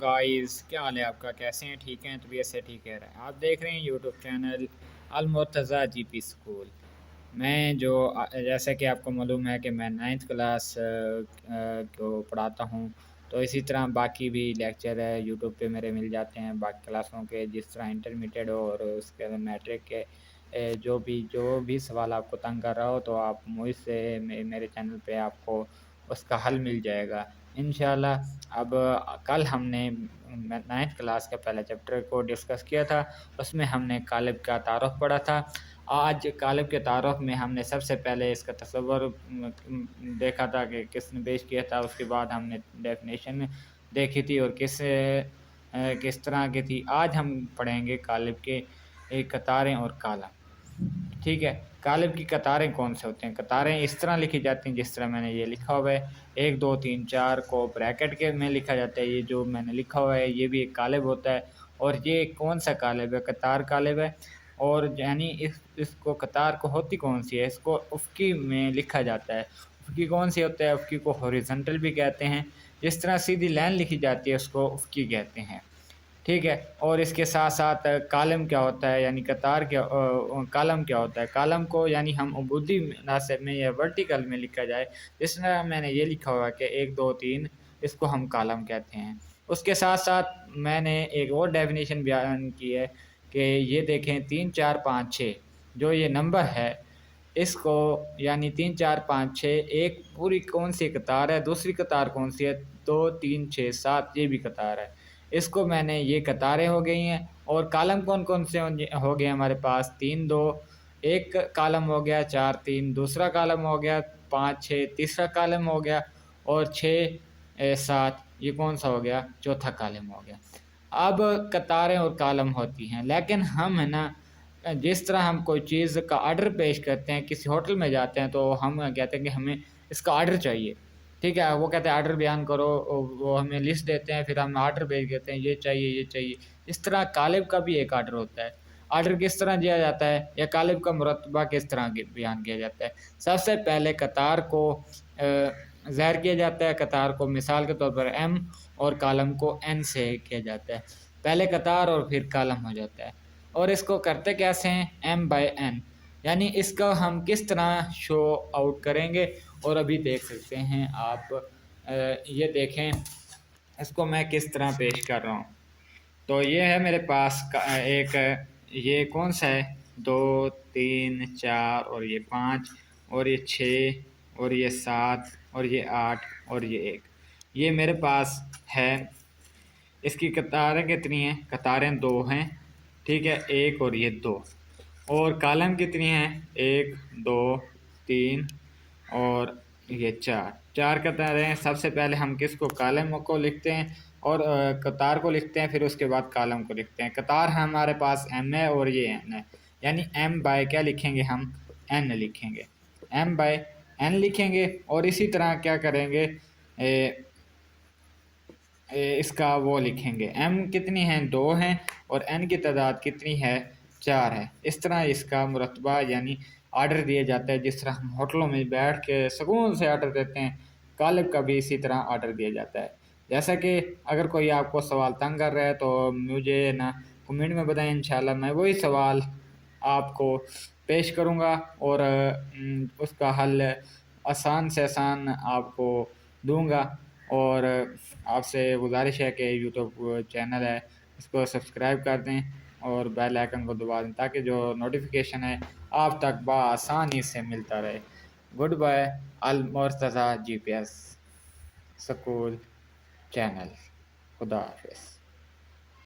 Guys, क्या हाल है आपका? कैसे हैं? ठीक हैं? तबीयत से ठीक है रहे। आप देख रहे हैं यूट्यूब चैनल अलमुर्तज़ा जीपी स्कूल। मैं जो जैसा कि आपको मालूम है कि मैं 9th क्लास को पढ़ाता हूँ। तो इसी तरह बाकी भी लेक्चर है यूट्यूब पे मेरे मिल जाते हैं बाकी क्लासों के, जिस तरह इंटरमीडिएट और उसके बाद मैट्रिक के। जो भी सवाल आपको तंग कर रहा हो तो आप मुझसे मेरे चैनल पे आपको उसका हल मिल जाएगा इंशाल्लाह। अब कल हमने 9th क्लास के पहले चैप्टर को डिस्कस किया था। उसमें हमने कालिब का तारुफ पढ़ा था। आज कालिब के तारुफ में हमने सबसे पहले इसका तसव्वुर देखा था कि किसने पेश किया था। उसके बाद हमने डेफिनेशन देखी थी और किस तरह की थी। आज हम पढ़ेंगे कालिब के कतारें और कालम। ठीक है, कालिब की कतारें कौन से होते हैं? कतारें इस तरह लिखी जाती हैं जिस तरह मैंने ये लिखा हुआ है। 1 2 3 4 को ब्रैकेट के में लिखा जाता है। ये जो मैंने लिखा हुआ है ये भी एक कालिब होता है। और ये कौन सा कालिब है? कतार कालिब है। और यानी इसको कतार को होती कौन सी है? इसको उफ़क़ी में लिखा जाता है। उफ़क़ी कौन सी होता है? उफ़क़ी को हॉरिज़ॉन्टल भी कहते हैं। जिस तरह सीधी लाइन लिखी जाती है उसको उफ़क़ी कहते हैं। ठीक है, और इसके साथ साथ कालम क्या होता है, यानी कतार क्या कालम क्या होता है? कालम को यानी हम अबूदी नासिब में या वर्टिकल में लिखा जाए, जिस तरह मैंने ये लिखा हुआ है कि 1 2 3, इसको हम कालम कहते हैं। उसके साथ साथ मैंने एक और डेफिनेशन बयान की है कि ये देखें 3 4 5 6 जो ये नंबर है, इसको यानी 3 4 5 6 एक पूरी कौन सी कतार है, दूसरी कतार कौन सी है? 2 3 6 7 ये भी कतार है। इसको मैंने ये कतारें हो गई हैं। और कालम कौन-कौन से हो गए हमारे पास? 3 2 एक कालम हो गया, 4 3 दूसरा कालम हो गया, 5 6 तीसरा कालम हो गया और 6 7 ये कौन-सा हो गया? चौथा कालम हो गया। अब कतारें और कालम होती हैं, लेकिन हम है ना जिस तरह हम कोई चीज़ का ऑर्डर पेश करते हैं, किसी होटल में जाते हैं तो हम कहते हैं कि हमें इसका ऑर्डर चाहिए। ठीक है, वो कहते हैं ऑर्डर बयान करो, वो हमें लिस्ट देते हैं, फिर हम ऑर्डर भेज देते हैं, ये चाहिए, ये चाहिए। इस तरह कालिब का भी एक ऑर्डर होता है। ऑर्डर किस तरह दिया जाता है या कालिब का मुरतबा किस तरह बयान किया जाता है? सबसे पहले कतार को ज़ाहिर किया जाता है। कतार को मिसाल के तौर पर एम और कालम को एन से किया जाता है। पहले कतार और फिर कालम हो जाता है। और इसको करते कैसे हैं? एम बाय एन, यानी इसका हम किस तरह शो आउट करेंगे और अभी देख सकते हैं आप। ये देखें, इसको मैं किस तरह पेश कर रहा हूँ। तो ये है मेरे पास एक, ये कौन सा है? 2 3 4 और ये 5 और ये 6 और ये 7 और ये 8 और ये 1, ये मेरे पास है। इसकी कतारें कितनी हैं? कतारें 2 हैं। ठीक है, 1 और ये 2। और कालम कितनी हैं? 1 2 3 और ये 4 कतारें हैं। सबसे पहले हम किसको? कालम को लिखते हैं और कतार को लिखते हैं, फिर उसके बाद कालम को लिखते हैं। कतार हमारे पास एम है और ये एन है, यानी एम बाय क्या लिखेंगे हम? एन लिखेंगे। एम बाय एन लिखेंगे। और इसी तरह क्या करेंगे? इसका वो लिखेंगे, एम कितनी हैं? 2 हैं और एन की तादाद कितनी है? 4 है। इस तरह इसका मुरतबा यानी ऑर्डर दिया जाता है, जिस तरह हम होटलों में बैठ के सुकून से ऑर्डर देते हैं, कालिब का भी इसी तरह ऑर्डर दिया जाता है। जैसा कि अगर कोई आपको सवाल तंग कर रहा है तो मुझे ना कमेंट में बताएं, इंशाल्लाह मैं वही सवाल आपको पेश करूँगा और उसका हल आसान से आसान आपको दूँगा। और आपसे गुजारिश है कि यूट्यूब चैनल है इसको सब्सक्राइब कर दें और बेल आइकन को दबा दें, ताकि जो नोटिफिकेशन है आप तक बआसानी से मिलता रहे। Goodbye. Al Murtaza GPS school channel. खुदा हाफिज़।